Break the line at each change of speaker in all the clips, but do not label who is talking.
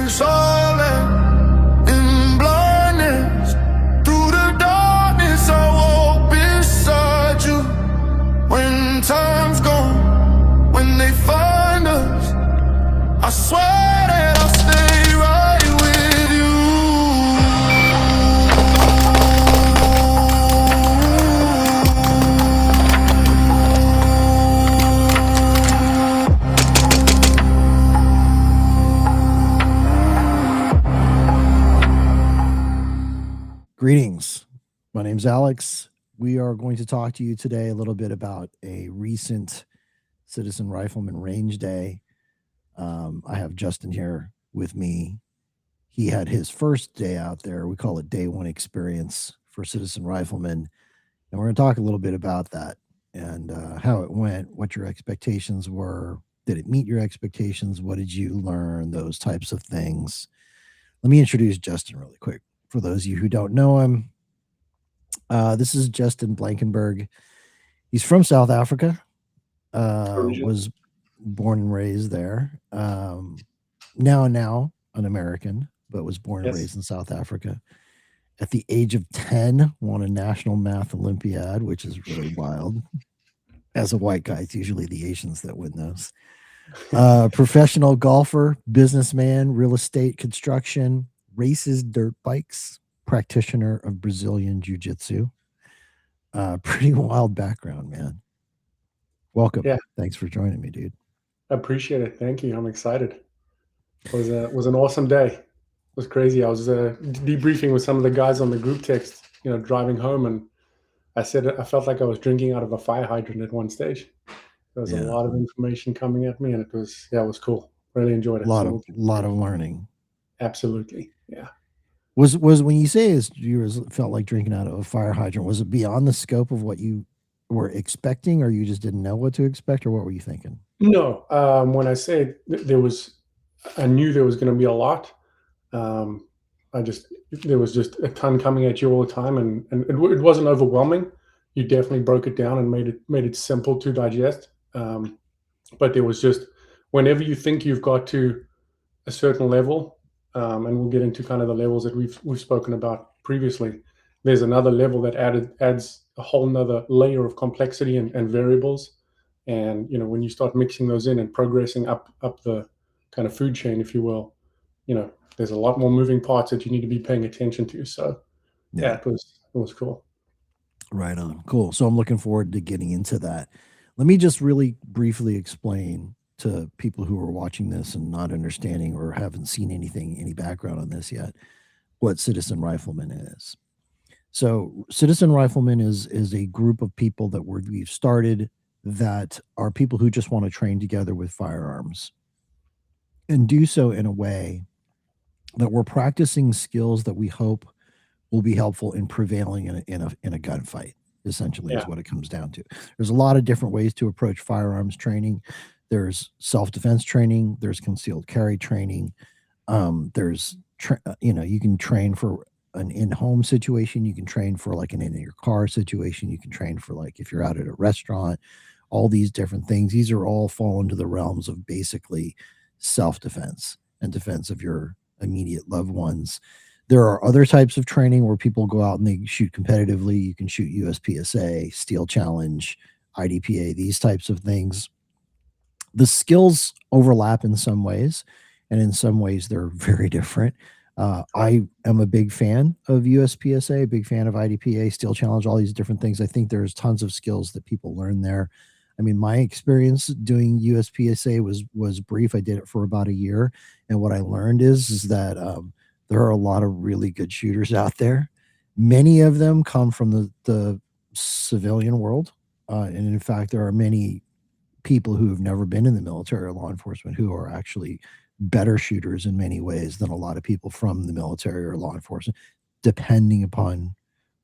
silent in blindness. Through the darkness, I walk beside you. When time's gone, when they find us, I swear that I'll stay right with you.
Greetings. My name's Alex. We are going to talk to you today a little bit about a recent Citizen Rifleman range day. I have Justin here with me. He had his first day out there. We call it day one experience for Citizen Rifleman. And we're going to talk a little bit about that and how it went, what your expectations were. Did it meet your expectations? What did you learn? Those types of things. Let me introduce Justin really quick. For those of you who don't know him, this is Justin Blanckenberg. He's from South Africa, was born and raised there. Now an American, but was born and raised in South Africa. At the age of 10, won a national math Olympiad, which is really wild. As a white guy, it's usually the Asians that win those. Professional golfer, businessman, real estate, construction, races dirt bikes, practitioner of Brazilian jiu-jitsu. Pretty wild background, man. Welcome.
Yeah.
Thanks for joining me, dude.
I appreciate it. Thank you. I'm excited. It was an awesome day. It was crazy. I was debriefing with some of the guys on the group text, driving home, and I said I felt like I was drinking out of a fire hydrant at one stage. There was a lot of information coming at me, and it was cool. Really enjoyed it.
A lot of learning.
Absolutely. Yeah.
Was when you say you felt like drinking out of a fire hydrant, was it beyond the scope of what you were expecting, or you just didn't know what to expect, or what were you thinking?
No. When I say I knew there was going to be a lot. There was just a ton coming at you all the time, and it wasn't overwhelming. You definitely broke it down and made it simple to digest. But there was just, whenever you think you've got to a certain level, and we'll get into kind of the levels that we've spoken about previously, there's another level that adds a whole nother layer of complexity and variables. And when you start mixing those in and progressing up the kind of food chain, if you will, there's a lot more moving parts that you need to be paying attention to. So it was cool.
Right on. Cool. So I'm looking forward to getting into that. Let me just really briefly explain to people who are watching this and not understanding or haven't seen any background on this yet, what Citizen Rifleman is. So Citizen Rifleman is a group of people that we've started that are people who just want to train together with firearms and do so in a way that we're practicing skills that we hope will be helpful in prevailing in a gunfight, essentially, is what it comes down to. There's a lot of different ways to approach firearms training. There's self-defense training. There's concealed carry training. There's, you can train for an in-home situation. You can train for like an in-your-car situation. You can train for like if you're out at a restaurant, all these different things. These are all fall into the realms of basically self-defense and defense of your immediate loved ones. There are other types of training where people go out and they shoot competitively. You can shoot USPSA, Steel Challenge, IDPA, these types of things. The skills overlap in some ways, and in some ways they're very different. I am a big fan of USPSA, a big fan of IDPA, Steel Challenge, all these different things. I think there's tons of skills that people learn there. I mean, my experience doing USPSA was brief. I did it for about a year, and what I learned is that there are a lot of really good shooters out there. Many of them come from the civilian world, and in fact, there are many people who have never been in the military or law enforcement who are actually better shooters in many ways than a lot of people from the military or law enforcement, depending upon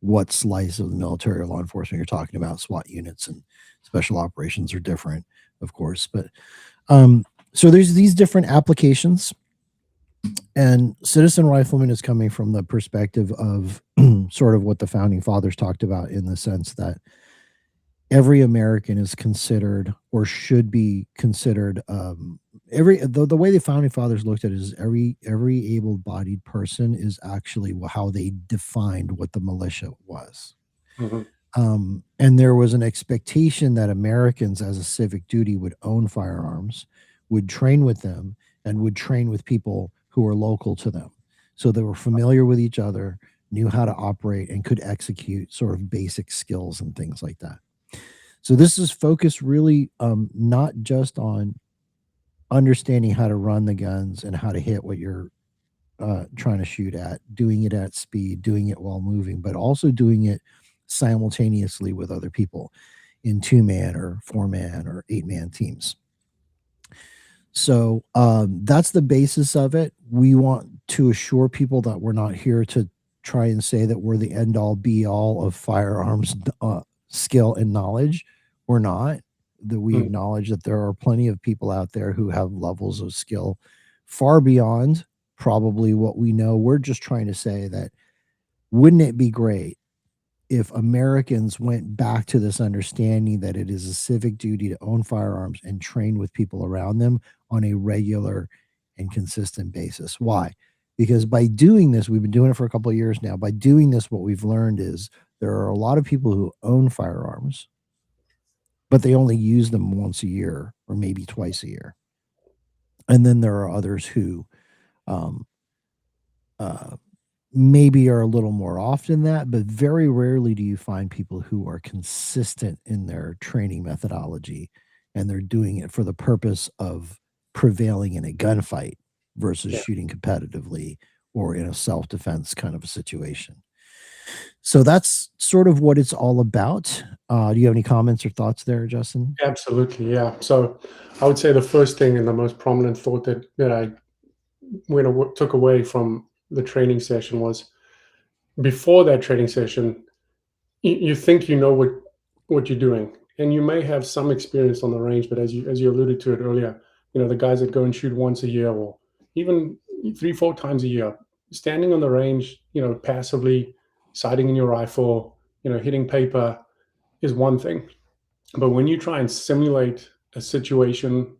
what slice of the military or law enforcement you're talking about. SWAT units and special operations are different, of course. But so there's these different applications, and Citizen Rifleman is coming from the perspective of sort of what the founding fathers talked about, in the sense that every American is considered or should be considered the way the founding fathers looked at it is every able-bodied person is actually how they defined what the militia was.
Mhm.
And there was an expectation that Americans, as a civic duty, would own firearms, would train with them, and would train with people who were local to them. So they were familiar with each other, knew how to operate, and could execute sort of basic skills and things like that. So this is focused really not just on understanding how to run the guns and how to hit what you're trying to shoot at, doing it at speed, doing it while moving, but also doing it simultaneously with other people in 2-man or 4-man or 8-man teams. So that's the basis of it. We want to assure people that we're not here to try and say that we're the end all be all of firearms skill and knowledge. We're not. That we acknowledge that there are plenty of people out there who have levels of skill far beyond probably what we know. We're just trying to say that wouldn't it be great if Americans went back to this understanding that it is a civic duty to own firearms and train with people around them on a regular and consistent basis? Why? Because by doing this, we've been doing it for a couple of years now. By doing this, what we've learned is there are a lot of people who own firearms, but they only use them once a year or maybe twice a year. And then there are others who maybe are a little more often that, but very rarely do you find people who are consistent in their training methodology and they're doing it for the purpose of prevailing in a gunfight versus
Yeah.
shooting competitively or in a self-defense kind of a situation. So that's sort of what it's all about. Do you have any comments or thoughts there, Justin?
Absolutely, yeah. So I would say the first thing and the most prominent thought that I took away from the training session was before that training session, you think you know what you're doing, and you may have some experience on the range, but as you alluded to it earlier, the guys that go and shoot once a year or even 3-4 times a year, standing on the range, passively sighting in your rifle, hitting paper is one thing. But when you try and simulate a situation,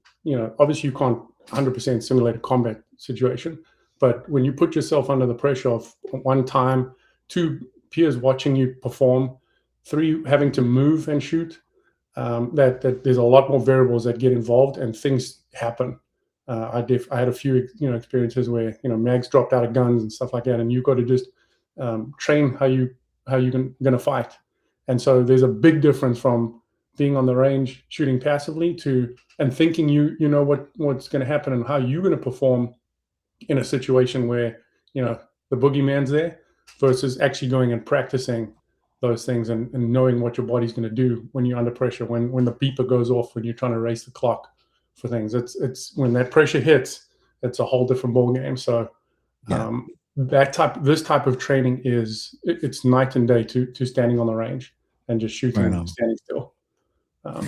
obviously you can't 100% simulate a combat situation, but when you put yourself under the pressure of one time, two peers watching you perform, three having to move and shoot, that there's a lot more variables that get involved and things happen. I had a few experiences where mags dropped out of guns and stuff like that, and you've got to just train how you're going to fight. And so there's a big difference from being on the range shooting passively and thinking you know what's going to happen and how you're going to perform in a situation where the boogeyman's there, versus actually going and practicing those things and knowing what your body's going to do when you're under pressure, when the beeper goes off, when you're trying to race the clock for things. It's when that pressure hits, it's a whole different ball game. So this type of training it's night and day to standing on the range and just shooting standing still.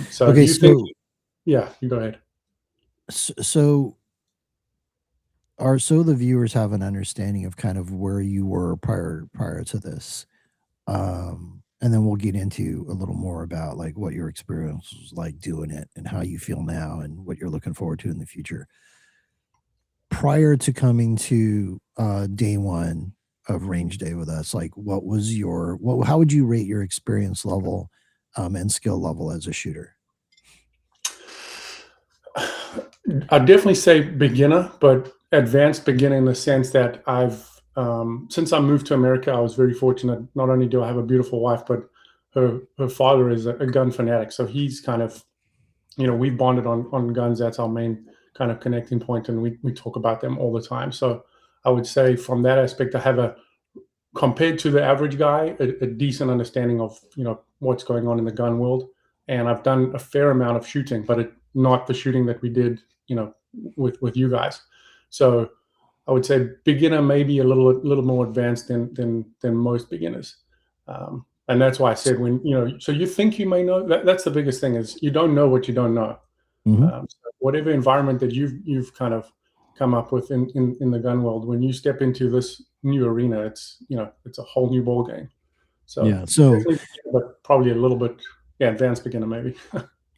So
okay,
you think, yeah, you go ahead.
So the viewers have an understanding of kind of where you were prior to this, and then we'll get into a little more about like what your experience was like doing it and how you feel now and what you're looking forward to in the future. Prior to coming to day one of range day with us, like what was how would you rate your experience level and skill level as a shooter?
I'd definitely say beginner, but advanced beginner in the sense that since I moved to America, I was very fortunate. Not only do I have a beautiful wife, but her father is a gun fanatic. So he's kind of, we've bonded on guns. That's our main kind of connecting point, and we talk about them all the time. So I would say from that aspect, I have compared to the average guy, a decent understanding of, what's going on in the gun world. And I've done a fair amount of shooting, but not the shooting that we did, with you guys. So I would say beginner, maybe a little more advanced than most beginners. And that's why I said so you think you may know, that's the biggest thing, is you don't know what you don't know. So whatever environment that you've kind of come up with in the gun world, when you step into this new arena, it's a whole new ball game. So
yeah, so
but probably a little bit yeah, advanced beginner maybe.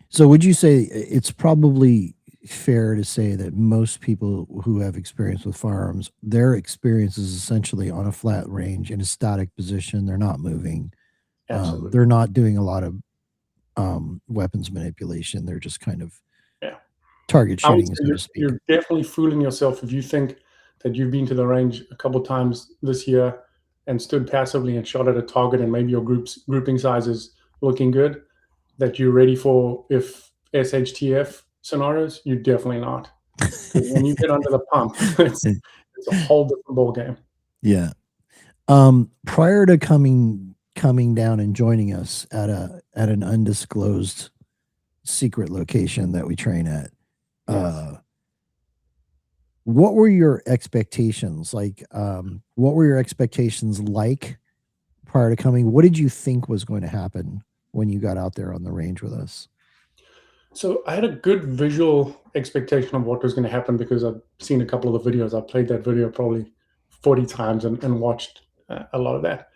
So would you say it's probably fair to say that most people who have experience with firearms, their experience is essentially on a flat range in a static position. They're not moving.
Absolutely.
They're not doing a lot of weapons manipulation. They're just kind of
Yeah.
target
I would
shooting,
say
so to speak.
you're definitely fooling yourself if you think that you've been to the range a couple times this year and stood passively and shot at a target, and maybe your grouping size is looking good, that you're ready for if SHTF scenarios. You're definitely not, because when you get under the pump, it's a whole different ball game.
Yeah. Prior to coming down and joining us at an undisclosed secret location that we train at,
Yes.
what were your expectations like? What were your expectations like prior to coming? What did you think was going to happen when you got out there on the range with us?
So I had a good visual expectation of what was going to happen because I've seen a couple of the videos. I played that video probably 40 times and watched a lot of that.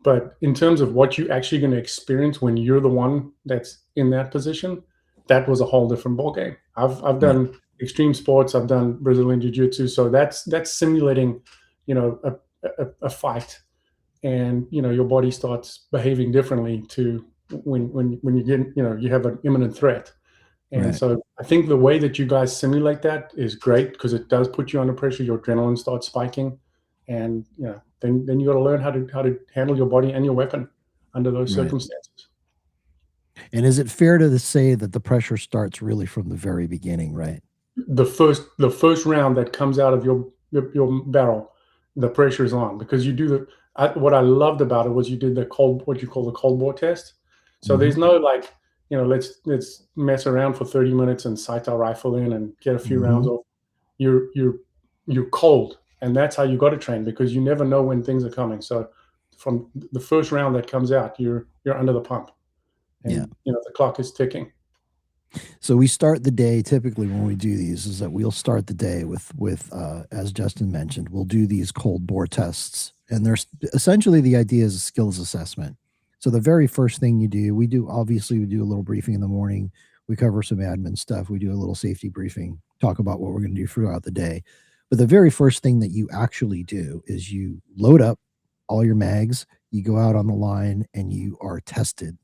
But in terms of what you're actually going to experience when you're the one that's in that position, that was a whole different ballgame. I've
Yeah,
done extreme sports. I've done Brazilian jiu-jitsu. So that's simulating, a fight, and your body starts behaving differently to when you get you have an imminent threat. And
right,
so I think the way that you guys simulate that is great because it does put you under pressure. Your adrenaline starts spiking, and then you got to learn how to handle your body and your weapon under those
right.
circumstances.
And is it fair to say that the pressure starts really from the very beginning, right?
The first round that comes out of your barrel, the pressure is on because you do what I loved about it was you did what you call the cold war test. So
Hmm.
there's no like, let's mess around for 30 minutes and sight our rifle in and get a few rounds
Hmm.
off. You're cold, and that's how you got to train because you never know when things are coming. So from the first round that comes out, you're under the pump,
Yeah.
and the clock is ticking.
So we start the day typically when we do these is that we'll start the day with as Justin mentioned, we'll do these cold bore tests, and there's essentially the idea is a skills assessment. So the very first thing you do, we do a little briefing in the morning. We cover some admin stuff. We do a little safety briefing, talk about what we're going to do throughout the day. But the very first thing that you actually do is you load up all your mags, you go out on the line, and you are tested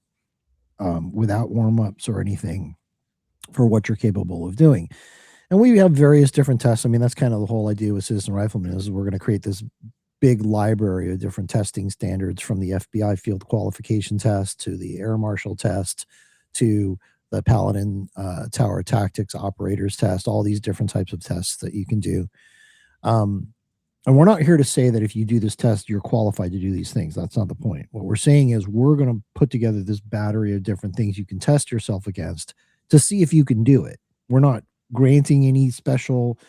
without warm ups or anything for what you're capable of doing. And we have various different tests. I mean, that's kind of the whole idea with Citizen Riflemen is we're going to create this big library of different testing standards from the FBI field qualification test to the air marshal test to the Paladin tower tactics operators test, all these different types of tests that you can do. Um, and we're not here to say that if you do this test, you're qualified to do these things. That's not the point. What we're saying is we're going to put together this battery of different things you can test yourself against to see if you can do it. We're not granting any special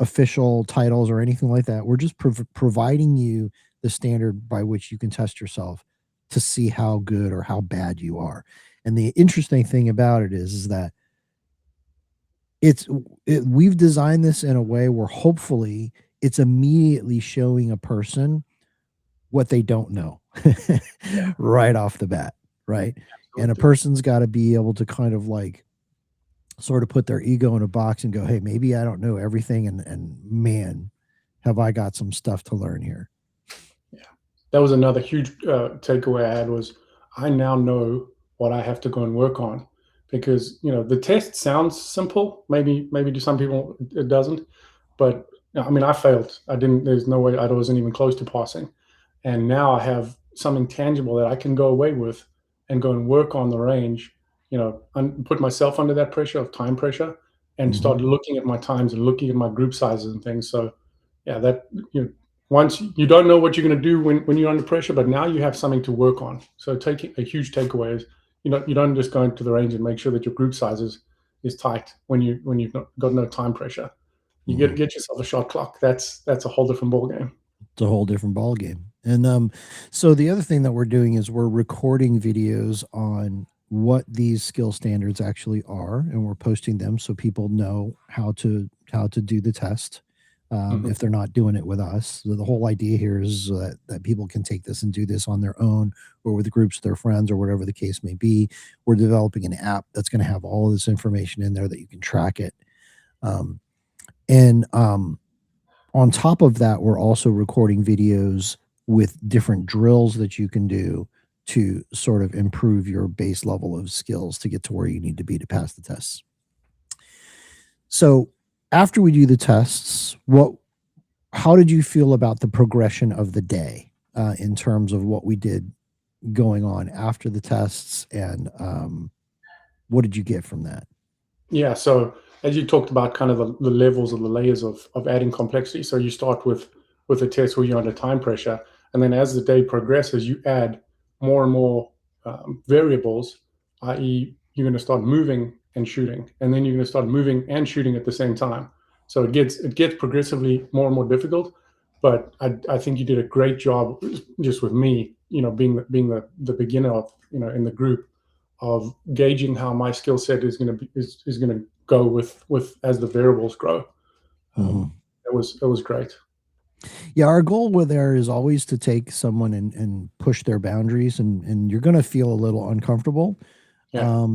official titles or anything like that. We're just providing you the standard by which you can test yourself to see how good or how bad you are. And the interesting thing about it is that we've designed this in a way where hopefully it's immediately showing a person what they don't know right off the bat, right? And a
Absolutely.
person's got to be able to kind of like sort of put their ego in a box and go, hey, maybe I don't know everything, and man, have I got some stuff to learn here.
Yeah, that was another huge takeaway I had was I now know what I have to go and work on because the test sounds simple. Maybe to some people it doesn't, but I mean I failed. I didn't. There's no way I wasn't even close to passing, and now I have something tangible that I can go away with and go and work on the range. And put myself under that pressure of time pressure and
Hmm.
start looking at my times and looking at my group sizes and things. So yeah, that once you don't know what you're going to do when you're under pressure, but now you have something to work on. So taking a huge takeaway is you don't just go into the range and make sure that your group size is tight when you've got no time pressure. You
Hmm.
get yourself a shot clock. That's a whole different ball game.
It's a whole different ball game. And so the other thing that we're doing is we're recording videos on what these skill standards actually are, and we're posting them so people know how to do the test. if they're not doing it with us. So the whole idea here is that people can take this and do this on their own or with groups of their friends or whatever the case may be. We're developing an app that's going to have all this information in there that you can track it. And on top of that, we're also recording videos with different drills that you can do to sort of improve your base level of skills to get to where you need to be to pass the tests. So after we do the tests, how did you feel about the progression of the day in terms of what we did going on after the tests, and what did you get from that?
Yeah. So as you talked about, kind of the levels or the layers of adding complexity. So you start with a test where you're under time pressure, and then as the day progresses, you add more and more variables, i.e., you're going to start moving and shooting, and then you're going to start moving and shooting at the same time. So it gets progressively more and more difficult. But I think you did a great job just with me, being the beginner of, in the group, of gauging how my skill set is going to go with as the variables grow. It was great.
Yeah, our goal with there is always to take someone and push their boundaries, and you're going to feel a little uncomfortable.
Yeah.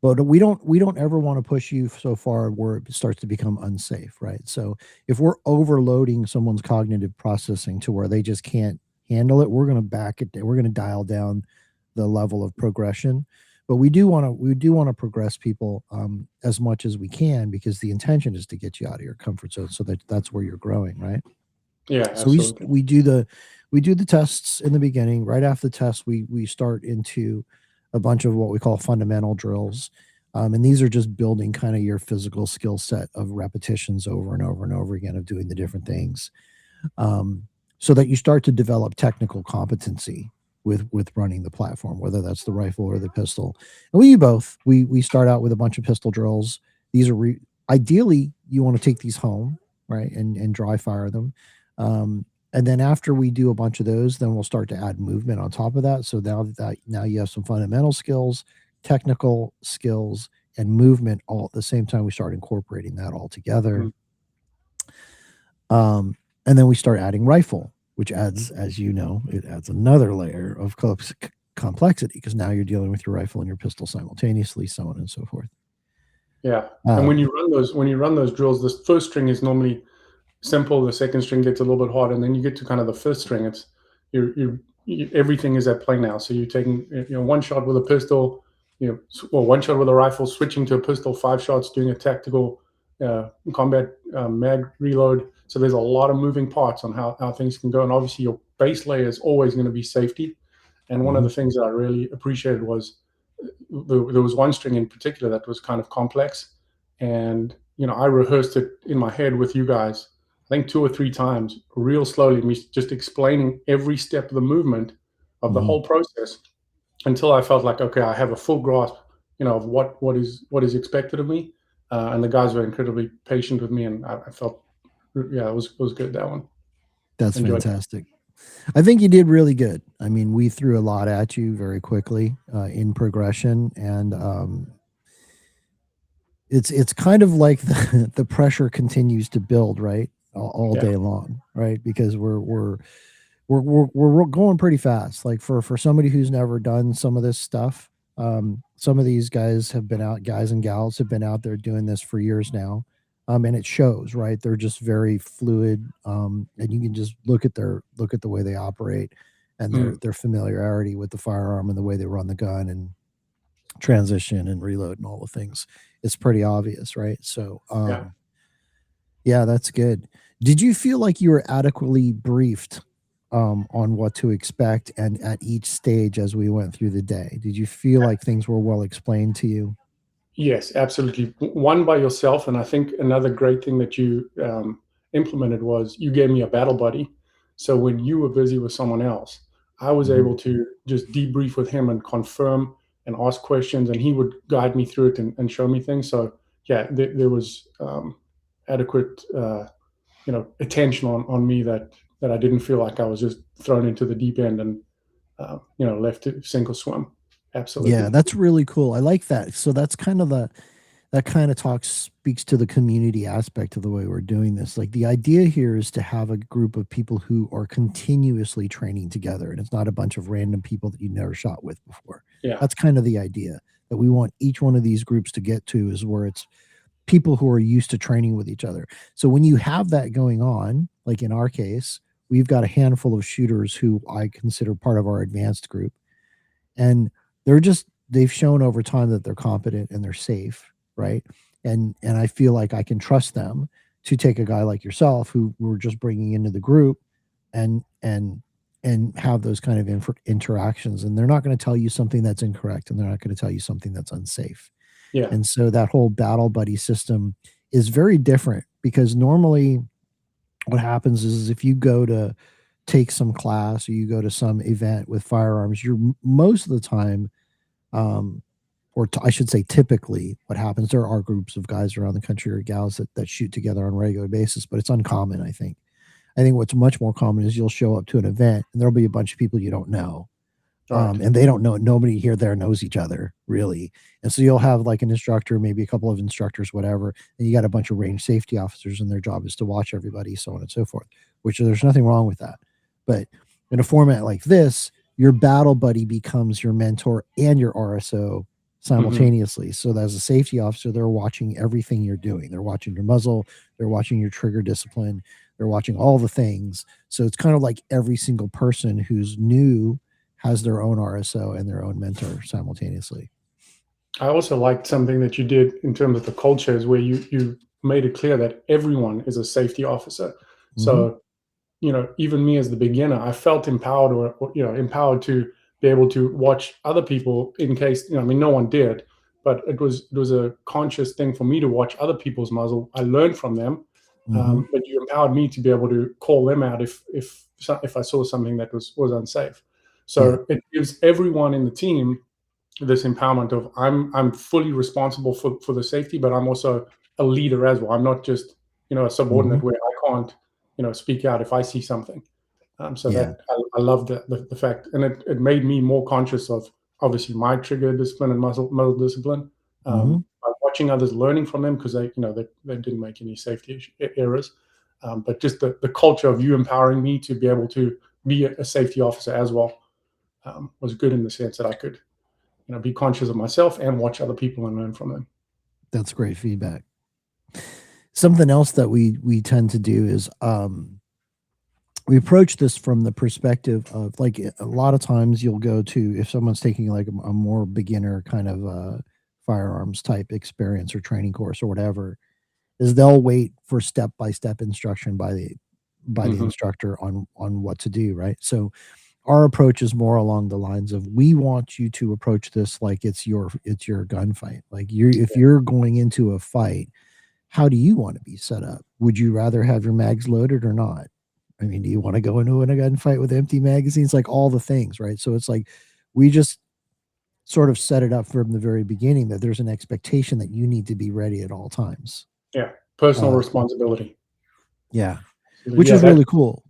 But we don't ever want to push you so far where it starts to become unsafe, right? So if we're overloading someone's cognitive processing to where they just can't handle it, we're going to back it. We're going to dial down the level of progression. But we do want to progress people as much as we can, because the intention is to get you out of your comfort zone, so that's where you're growing, right?
Yeah.
So
Absolutely.
we do the tests in the beginning. Right after the test, we start into a bunch of what we call fundamental drills. And these are just building kind of your physical skill set of repetitions over and over and over again of doing the different things, so that you start to develop technical competency with running the platform, whether that's the rifle or the pistol. And we do both. We start out with a bunch of pistol drills. These are ideally you want to take these home, right, and dry fire them. And then after we do a bunch of those, then we'll start to add movement on top of that. So now you have some fundamental skills, technical skills, and movement all at the same time. We start incorporating that all together. And then we start adding rifle, which adds, as you know, it adds another layer of complexity, because now you're dealing with your rifle and your pistol simultaneously, so on and so forth.
Yeah. And when you run those drills, the first string is normally simple. The second string gets a little bit hard, and then you get to kind of the fifth string. It's everything is at play now. So you're taking one shot with a pistol, one shot with a rifle, switching to a pistol, 5 shots, doing a tactical combat mag reload. So there's a lot of moving parts on how things can go, and obviously your base layer is always going to be safety. And one of the things that I really appreciated was there was one string in particular that was kind of complex, and I rehearsed it in my head with you guys, I think 2 or 3 times, real slowly, me just explaining every step of the movement of the whole process, until I felt like, okay, I have a full grasp, of what is expected of me. And the guys were incredibly patient with me, and I felt, yeah, it was good, that one.
That's
Enjoyed it.
fantastic. I think you did really good. I mean, we threw a lot at you very quickly in progression, and it's kind of like the pressure continues to build, right, all
Yeah.
day long, right? Because we're going pretty fast. Like for somebody who's never done some of this stuff, some of these guys and gals have been out there doing this for years now. And it shows, right? They're just very fluid, and you can just look at the way they operate, and their familiarity with the firearm and the way they run the gun and transition and reload and all the things. It's pretty obvious, right? So,
Yeah.
yeah, that's good. Did you feel like you were adequately briefed on what to expect and at each stage as we went through the day? Did you feel like things were well explained to you?
Yes, absolutely. One, by yourself, and I think another great thing that you implemented was you gave me a battle buddy. So when you were busy with someone else, I was able to just debrief with him and confirm and ask questions, and he would guide me through it and show me things. So yeah, there was adequate attention on me, that I didn't feel like I was just thrown into the deep end and left to sink or swim. Absolutely.
Yeah, that's really cool. I like that. So that's kind of that kind of speaks to the community aspect of the way we're doing this. Like the idea here is to have a group of people who are continuously training together, and it's not a bunch of random people that you never shot with before.
Yeah.
That's kind of the idea that we want each one of these groups to get to, is where it's people who are used to training with each other. So when you have that going on, like in our case, we've got a handful of shooters who I consider part of our advanced group, and they've shown over time that they're competent and they're safe, right? And I feel like I can trust them to take a guy like yourself, who we're just bringing into the group, and have those kind of interactions. And they're not going to tell you something that's incorrect, and they're not going to tell you something that's unsafe.
Yeah.
And so that whole battle buddy system is very different, because normally what happens is if you go to take some class or you go to some event with firearms, you're most of the time, I should say typically, what happens, there are groups of guys around the country or gals that shoot together on a regular basis, but it's uncommon. I think what's much more common is you'll show up to an event and there'll be a bunch of people you don't know.
Right.
And they don't know, nobody here there knows each other really. And so you'll have like an instructor, maybe a couple of instructors, whatever, and you got a bunch of range safety officers, and their job is to watch everybody, so on and so forth, which there's nothing wrong with that. But in a format like this, your battle buddy becomes your mentor and your RSO simultaneously. So that as a safety officer, they're watching everything you're doing. They're watching your muzzle, they're watching your trigger discipline, they're watching all the things. So it's kind of like every single person who's new has their own RSO and their own mentor simultaneously.
I also liked something that you did in terms of the culture, is where you made it clear that everyone is a safety officer. So, even me as the beginner, I felt empowered, or empowered to be able to watch other people in case, no one did, but it was a conscious thing for me to watch other people's muzzle. I learned from them, but you empowered me to be able to call them out if I saw something that was unsafe. So it gives everyone in the team this empowerment of I'm fully responsible for the safety, but I'm also a leader as well. I'm not just a subordinate where I can't speak out if I see something. That I love the fact, and it made me more conscious of obviously my trigger discipline and muzzle discipline. By watching others, learning from them, because they didn't make any safety errors, but just the culture of you empowering me to be able to be a safety officer as well. Was good in the sense that I could, be conscious of myself and watch other people and learn from them.
That's great feedback. Something else that we tend to do is we approach this from the perspective of, like, a lot of times you'll go to, if someone's taking like a more beginner kind of firearms type experience or training course or whatever, is they'll wait for step-by-step instruction by the instructor on what to do, right? So our approach is more along the lines of, we want you to approach this like it's your gunfight. Like, if you're going into a fight, how do you want to be set up? Would you rather have your mags loaded or not? I mean, do you want to go into a gunfight with empty magazines? Like, all the things, right? So it's like, we just sort of set it up from the very beginning that there's an expectation that you need to be ready at all times.
Yeah. Personal responsibility.
Yeah. Which is really cool.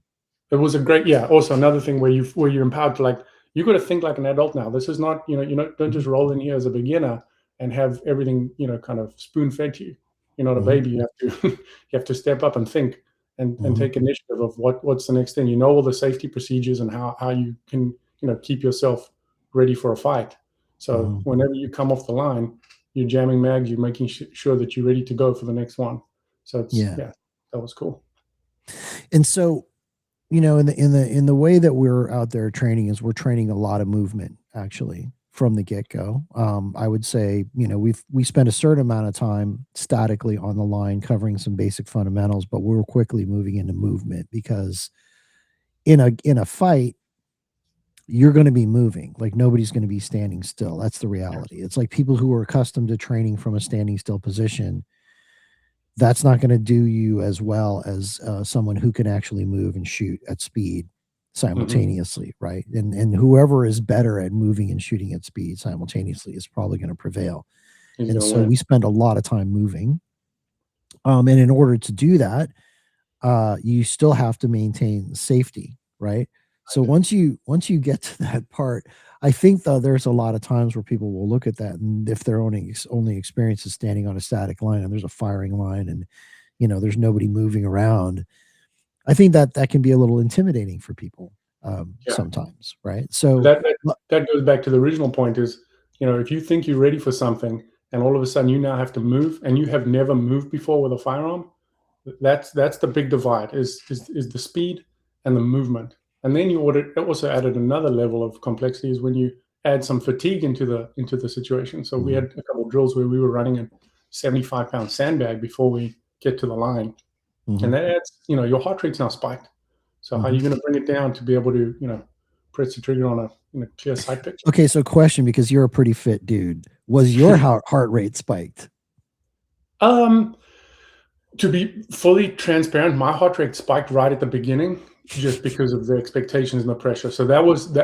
It was a great, also another thing where you're empowered to, like, you got to think like an adult now. This is not, don't just roll in here as a beginner and have everything, kind of spoon fed to you. You're not a baby. You have to, you have to step up and think and take initiative of what's the next thing. You know, all the safety procedures and how you can, keep yourself ready for a fight. So whenever you come off the line, you're jamming mags, you're making sure that you're ready to go for the next one. So it's, that was cool.
And so, in the way that we're out there training, is we're training a lot of movement actually from the get-go. I would say, we spend a certain amount of time statically on the line covering some basic fundamentals, but we're quickly moving into movement, because in a fight, you're going to be moving. Like, nobody's going to be standing still. That's the reality. It's like people who are accustomed to training from a standing still position, that's not going to do you as well as someone who can actually move and shoot at speed simultaneously, right? And whoever is better at moving and shooting at speed simultaneously is probably going to prevail. And so we spend a lot of time moving. And in order to do that, you still have to maintain safety, right? So once you get to that part, I think though there's a lot of times where people will look at that, and if their only experience is standing on a static line and there's a firing line and there's nobody moving around, I think that that can be a little intimidating for people
Yeah.
sometimes, right? So
That goes back to the original point is, if you think you're ready for something and all of a sudden you now have to move and you have never moved before with a firearm, that's the big divide is the speed and the movement. And then you also added another level of complexity is when you add some fatigue into the situation. So we had a couple of drills where we were running a 75-pound sandbag before we get to the line. And that adds, your heart rate's now spiked. So how are you going to bring it down to be able to, press the trigger on a clear sight picture?
Okay, so question, because you're a pretty fit dude, was your heart rate spiked?
To be fully transparent, my heart rate spiked right at the beginning just because of the expectations and the pressure. So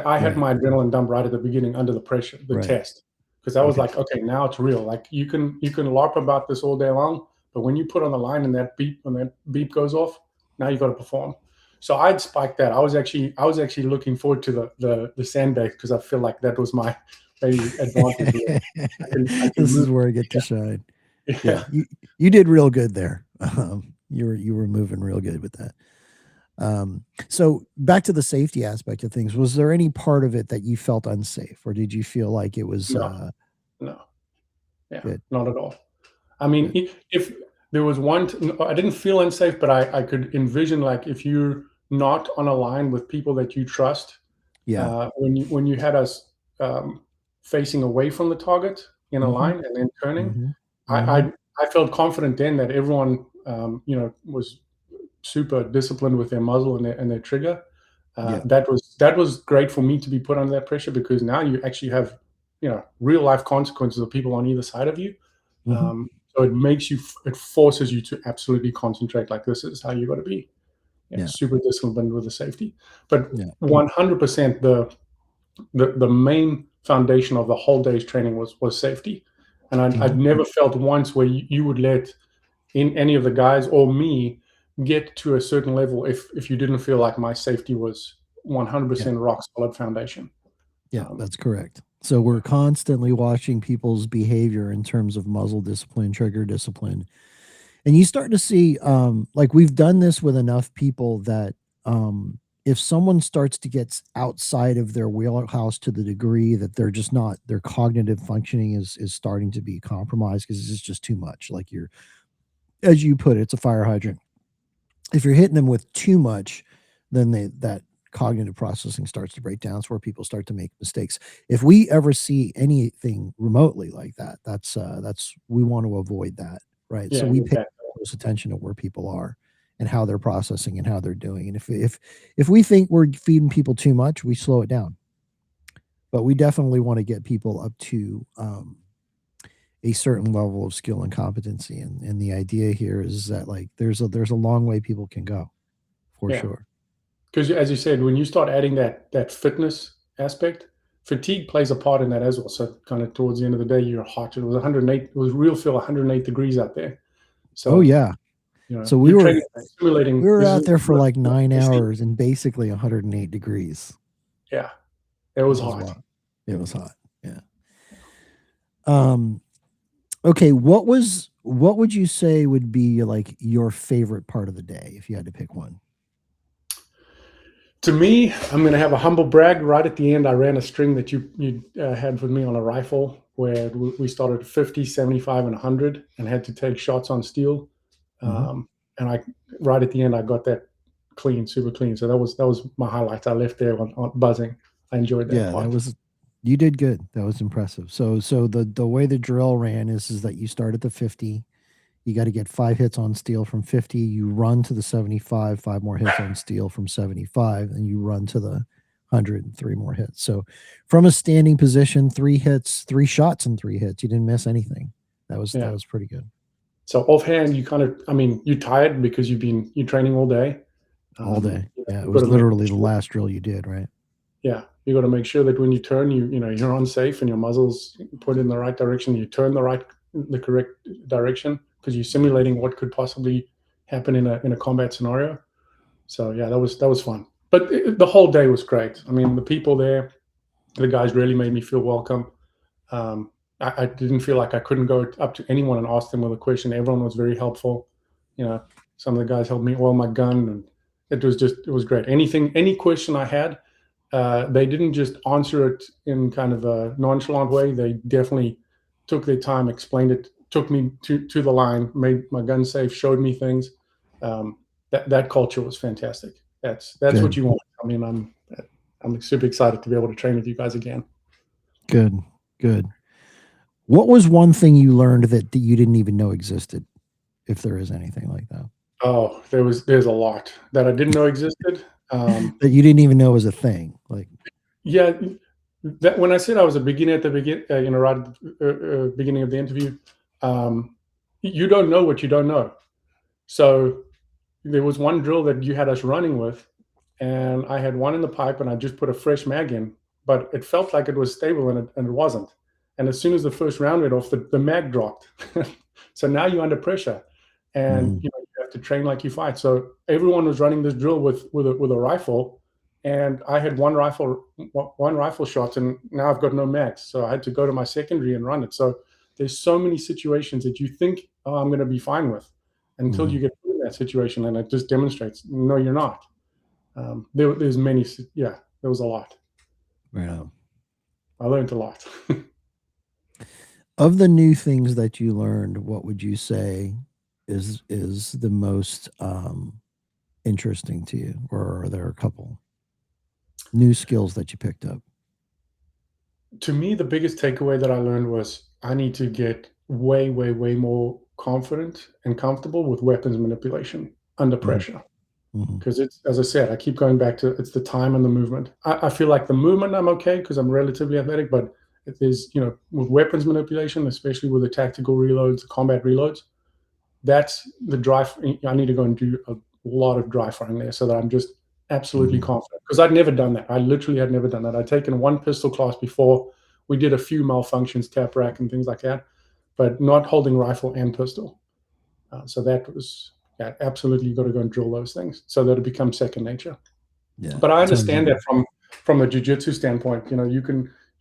I had my adrenaline dump right at the beginning under the pressure, the test. Because I was like, okay, now it's real. Like you can LARP about this all day long, but when you put on the line and when that beep goes off, now you got to perform. So I'd spiked that. I was actually looking forward to the sandbag because I feel like that was my maybe advantage.
This is where I get to shine. Yeah, you did real good there. You were moving real good with that. So back to the safety aspect of things, was there any part of it that you felt unsafe, or did you feel like it was
no, yeah,
good.
Not at all. I mean, if there was I didn't feel unsafe, but I could envision, like, if you're not on a line with people that you trust, when you had us facing away from the target in a line and then turning, I felt confident then that everyone was super disciplined with their muzzle and their trigger. That was great for me to be put under that pressure, because now you actually have real life consequences of people on either side of you. So it forces you to absolutely concentrate. Like, this is how you got to be. Super disciplined with the safety. But 100% the main foundation of the whole day's training was safety. And I'd never felt once where you would let in any of the guys or me get to a certain level if you didn't feel like my safety was 100% rock solid foundation.
Yeah, that's correct. So we're constantly watching people's behavior in terms of muzzle discipline, trigger discipline. And you start to see, like, we've done this with enough people that if someone starts to get outside of their wheelhouse to the degree that they're just not, their cognitive functioning is starting to be compromised because it's just too much. Like, as you put it, it's a fire hydrant. If you're hitting them with too much, then that cognitive processing starts to break down. It's where people start to make mistakes. If we ever see anything remotely like that, that's we want to avoid that, right? So we pay close attention to where people are and how they're processing and how they're doing. And if we think we're feeding people too much, we slow it down. But we definitely want to get people up to a certain level of skill and competency. And the idea here is that, like, there's a long way people can go, for sure.
Because, as you said, when you start adding that fitness aspect, fatigue plays a part in that as well. So kind of towards the end of the day, you're hot. It was 108. It was real feel 108 degrees out there. So
so we were
simulating.
We were out there for like 9 hours and basically 108 degrees.
Yeah, it was hot.
It was hot. Yeah. Okay, what would you say would be like your favorite part of the day if you had to pick one?
To me, I'm going to have a humble brag. Right at the end, I ran a string that you had with me on a rifle where we started at 50, 75, and 100 and had to take shots on steel. And right at the end, I got that clean, super clean. So that was my highlight. I left there on buzzing. I enjoyed that part.
You did good. That was impressive. So the way the drill ran is that you start at the 50. You got to get 5 hits on steel from 50. You run to the 75, 5 more hits on steel from 75, and you run to the 100 and 3 more hits. So from a standing position, 3 hits, 3 shots and 3 hits. You didn't miss anything. That was pretty good.
So offhand, you're tired because you're training all day.
All day. Yeah, it was literally the last drill you did, right?
Yeah, you got to make sure that when you turn, you're on safe and your muzzle's put in the right direction. You turn the correct direction, because you're simulating what could possibly happen in a combat scenario. So yeah, that was fun. but the whole day was great. I mean, the people there, the guys really made me feel welcome. I didn't feel like I couldn't go up to anyone and ask them with a question. Everyone was very helpful. Some of the guys helped me oil my gun, and it was great. Any question I had, they didn't just answer it in kind of a nonchalant way. They definitely took their time, explained it, took me to the line, made my gun safe, showed me things. That culture was fantastic. That's
Good.
what you want. I mean, I'm super excited to be able to train with you guys again.
Good. What was one thing you learned that you didn't even know existed, if there is anything like that?
Oh, there's a lot that I didn't know existed.
That you didn't even know was a thing. Like,
Yeah, that when I said I was a beginner at the right at the beginning of the interview, you don't know what you don't know. So there was one drill that you had us running with, and I had one in the pipe, and I just put a fresh mag in, but it felt like it was stable, and it wasn't. And as soon as the first round went off, the mag dropped. So now you're under pressure, and you have to train like you fight. So everyone was running this drill with a rifle, and I had one rifle shot, and now I've got no mags. So I had to go to my secondary and run it. So there's so many situations that you think, oh, I'm going to be fine with, until you get put in that situation, and it just demonstrates, no, you're not. There's many, there was a lot.
right.
I learned a lot.
Of the new things that you learned, what would you say is the most interesting to you, or are there a couple new skills that you picked up?
To me, the biggest takeaway that I learned was I need to get way, way, way more confident and comfortable with weapons manipulation under pressure. Because it's, as I said, I keep going back to, it's the time and the movement. I feel like the movement I'm okay because I'm relatively athletic, but if there's, with weapons manipulation, especially with the tactical reloads, the combat reloads, that's the drive. I need to go and do a lot of dry firing there so that I'm just absolutely confident. Because I'd never done that. I literally had never done that. I'd taken one pistol class before. We did a few malfunctions, tap rack and things like that, but not holding rifle and pistol. So that was, absolutely, you got to go and drill those things so that it becomes second nature.
Yeah.
But I understand that from a jiu-jitsu standpoint, you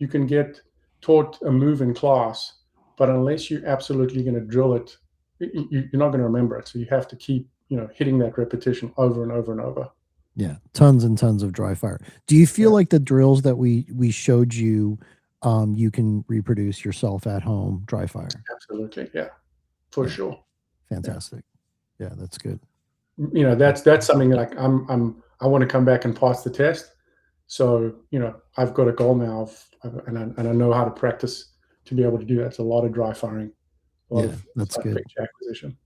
can get taught a move in class, but unless you're absolutely going to drill it, you're not going to remember it. So you have to keep, hitting that repetition over and over and over.
Yeah, tons and tons of dry fire. Do you feel like the drills that we showed you, you can reproduce yourself at home, dry fire?
Absolutely, yeah, for sure.
Fantastic. Yeah, that's good.
That's something that I want to come back and pass the test. So I've got a goal now, and I know how to practice to be able to do that. It's a lot of dry firing, a lot of
that's good.
picture acquisition.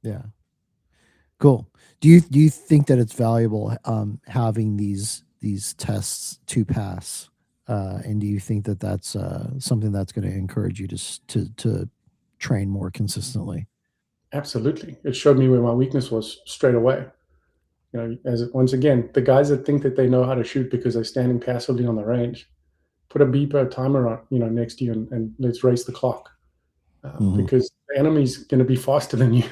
Yeah. Cool. Do you think that it's valuable having these tests to pass? And do you think that that's something that's going to encourage you to train more consistently?
Absolutely. It showed me where my weakness was straight away. Once again, the guys that think that they know how to shoot because they're standing passively on the range, put a beeper timer on, next to you, and let's race the clock. Because the enemy's going to be faster than you.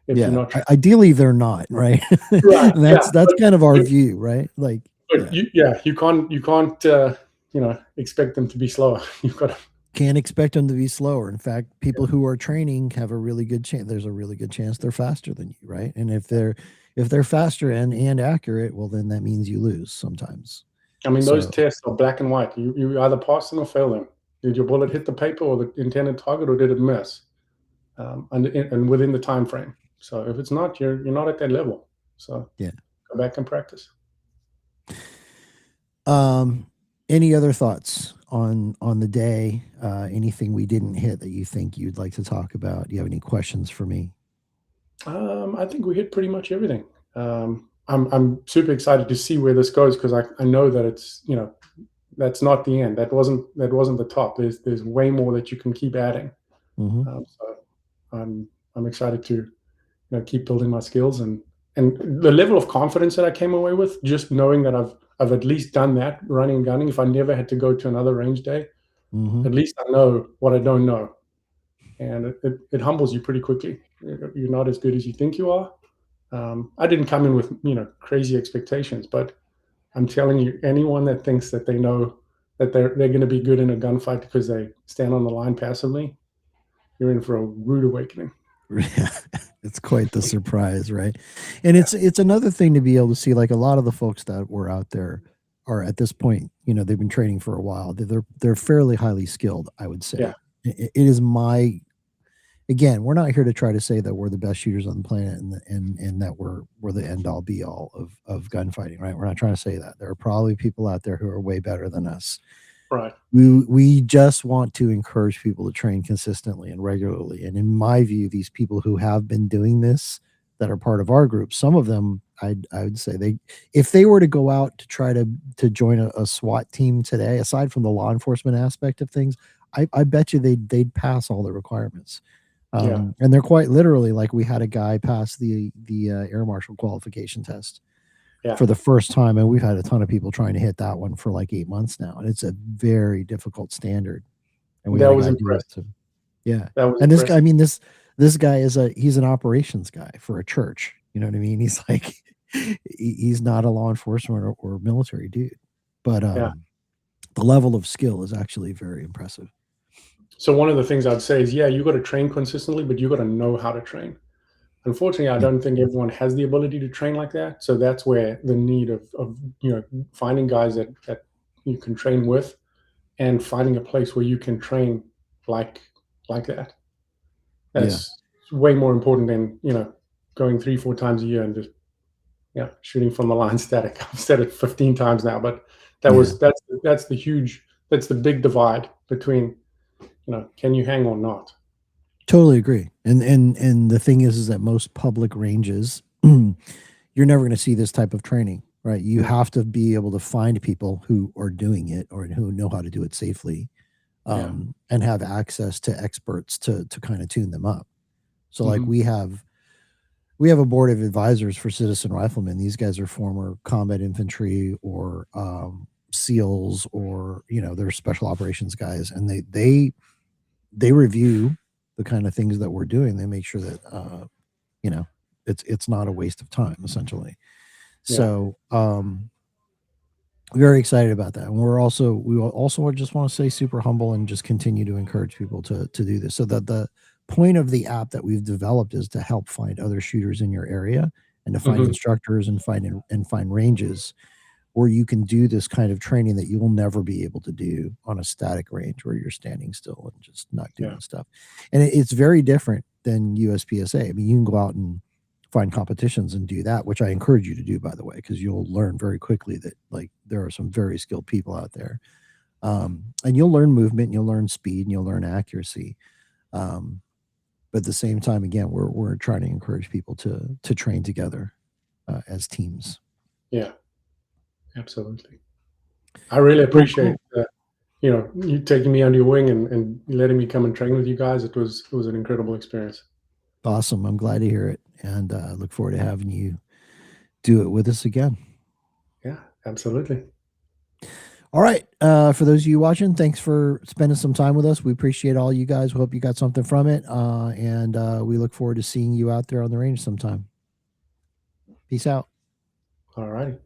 If you're not
ideally they're not, right?
Right.
that's kind of our view, right? Like,
you can't expect them to be slower.
Can't expect them to be slower. In fact, people who are training have a really good chance. There's a really good chance they're faster than you, right? And if they're faster and accurate, well, then that means you lose sometimes.
I mean, those tests are black and white. You either pass them or fail them. Did your bullet hit the paper or the intended target, or did it miss? And within the time frame. So if it's not, you're not at that level. So go back and practice.
Any other thoughts on the day? Anything we didn't hit that you think you'd like to talk about? Do you have any questions for me?
I think we hit pretty much everything. I'm super excited to see where this goes, because I know that it's that's not the end. That wasn't the top. There's way more that you can keep adding. So I'm excited to keep building my skills, and the level of confidence that I came away with, just knowing that I've at least done that running and gunning. If I never had to go to another range day, at least I know what I don't know, and it humbles you pretty quickly. You're not as good as you think you are, I didn't come in with crazy expectations, but I'm telling you, anyone that thinks that they know that they're going to be good in a gunfight because they stand on the line passively, you're in for a rude awakening.
It's quite the surprise, right? And it's another thing to be able to see, like, a lot of the folks that were out there are at this point, they've been training for a while. They're fairly highly skilled, I would say.
Yeah,
It is my again, we're not here to try to say that we're the best shooters on the planet and that we're the end all be all of gunfighting, right? We're not trying to say that. There are probably people out there who are way better than us.
right.
We just want to encourage people to train consistently and regularly. And in my view, these people who have been doing this that are part of our group, some of them, I would say, if they were to go out to try to join a SWAT team today, aside from the law enforcement aspect of things, I bet you they'd pass all the requirements.
Yeah,
And they're quite literally, like, we had a guy pass the air marshal qualification test
yeah.
for the first time, and we've had a ton of people trying to hit that one for like 8 months now, and it's a very difficult standard. And we had
That
a
was
guy do it.
impressive.
So, yeah,
That was
and this guy, I
impressive.
mean, this guy he's an operations guy for a church. You know what I mean? He's like he's not a law enforcement or military dude, but
Yeah.
the level of skill is actually very impressive.
So one of the things I'd say is, yeah, you got to train consistently, but you got to know how to train. Unfortunately, I
Yeah,
don't think everyone has the ability to train like that. So that's where the need of finding guys that you can train with, and finding a place where you can train like like that.
yeah,
That's way more important than going 3 4 times a year and just shooting from the line static. I've said it 15 times now, but
yeah.
that's the big divide between can you hang or not.
Totally agree. And the thing is that most public ranges, you're never going to see this type of training, right? You
No.
have to be able to find people who are doing it or who know how to do it safely,
Yeah.
and have access to experts to kind of tune them up. So, like,
Hmm.
we have a board of advisors for Citizen Riflemen. These guys are former combat infantry or SEALs, or they're special operations guys, and they review the kind of things that we're doing. They make sure that you know it's not a waste of time, essentially.
Yeah.
So very excited about that. And we also just want to say super humble and just continue to encourage people to do this. So that the point of the app that we've developed is to help find other shooters in your area and to find
Hmm.
instructors and find ranges where you can do this kind of training that you will never be able to do on a static range where you're standing still and just not
Yeah.
doing stuff. And it's very different than USPSA. I mean, you can go out and find competitions and do that, which I encourage you to do, by the way, because you'll learn very quickly that, like, there are some very skilled people out there. And you'll learn movement, and you'll learn speed, and you'll learn accuracy. Um, but at the same time, again, we're trying to encourage people to train together as teams.
Yeah. Absolutely. I really
Cool,
appreciate
cool.
you taking me under your wing and letting me come and train with you guys. It was an incredible experience.
Awesome. I'm glad to hear it, and look forward to having you do it with us again.
Yeah, absolutely.
All right. For those of you watching, thanks for spending some time with us. We appreciate all you guys. We hope you got something from it. And we look forward to seeing you out there on the range sometime. Peace out.
All righty.